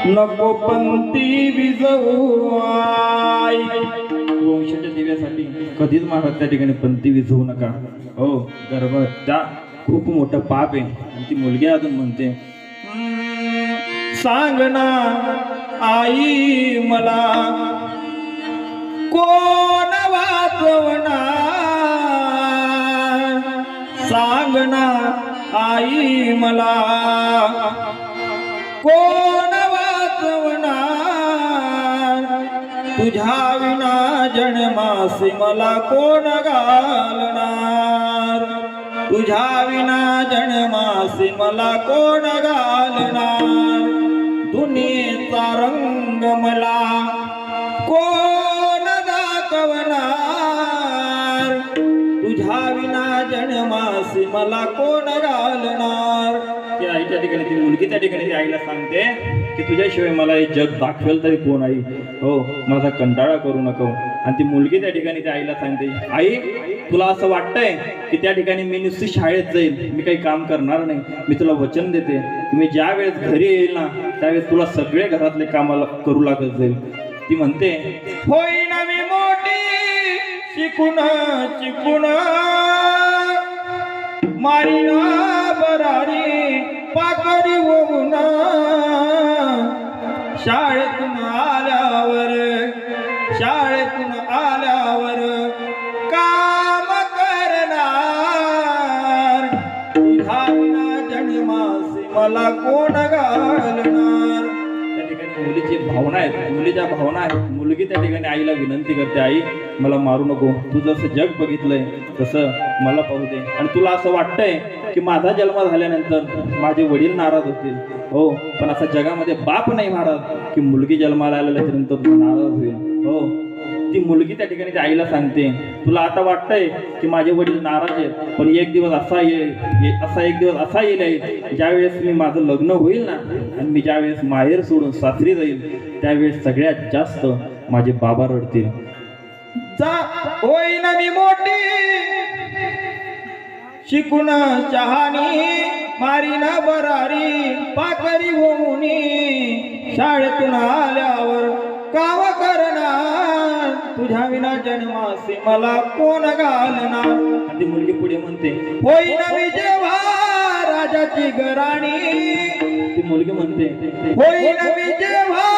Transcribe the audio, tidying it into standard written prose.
नको पंक्ती विझवू आई. वंशाच्या दिव्यासाठी कधीच महाराज त्या ठिकाणी पंक्ती विझवू नका. हो, गर्भहत्या खूप मोठं पाप आहे. आणि ती मुलगी अजून म्हणते, सांग ना आई मला कोण वाचवणार. सांग ना आई मला कोण वाचवणार. तुझ्या विना जन्मासी मला कोण घालणार. तुझ्या विना जन्मासी मला कोण घालणार. दुनियेचा रंग मला कोण दाखवणार. तुझ्या विना जन्मासी मला कोण घालणार. ती आई त्या ठिकाणी, ती मुलगी त्या ठिकाणी ती आईला सांगते की तुझ्याशिवाय मला हे जग दाखवेल तरी कोण आई. हो, माझा कंटाळा करू नको. आणि ती मुलगी त्या ठिकाणी त्या आईला सांगते, आई तुला असं वाटतंय की त्या ठिकाणी मी नुसती शाळेत जाईल, मी काही काम करणार नाही. मी तुला वचन देते की मी ज्या वेळेस घरी येईल ना त्यावेळेस तुला सगळे घरातले कामाला करू लागत जाईल. ती म्हणते, होईन मी मोठी शिकून शिकून मारीना बरारी पाकरी होऊन. शाळेतून आल्यावर काम करणार. तुझ्या विना जन्मासी मला कोण घालणार. त्या ठिकाणी मुलीची भावना आहेत, मुलीच्या भावना आहेत. मुलगी त्या ठिकाणी आईला विनंती करते, आई मला मारू नको. तू जसं जग बघितलंय तसं मला पाहू दे. आणि तुला असं वाटतंय की माझा जन्म झाल्यानंतर माझे वडील नाराज होतील. हो, पण असं जगामध्ये बाप नाही महाराज की मुलगी जन्माला आल्यानंतर नाराज होईल. हो, ती मुलगी त्या ठिकाणी त्या आईला सांगते, तुला आता वाटतंय की माझे वडील नाराज आहेत, पण एक दिवस असा येईल ज्यावेळेस मी माझं लग्न होईल ना आणि मी ज्यावेळेस माहेर सोडून सासरी जाईल त्यावेळेस सगळ्यात जास्त माझे बाबा रडतील. होईन मी मोठी शिकून शहाणी मारीन बरारी पाकरी होऊनी. शाळेतून आल्यावर काम करणार. तुझ्या विना जन्मासी मला कोण घालणार. ती मुलगी पुढे म्हणते, होईन मी जेव्हा राजाची घराणी. ती मुलगी म्हणते, होईन मी जेव्हा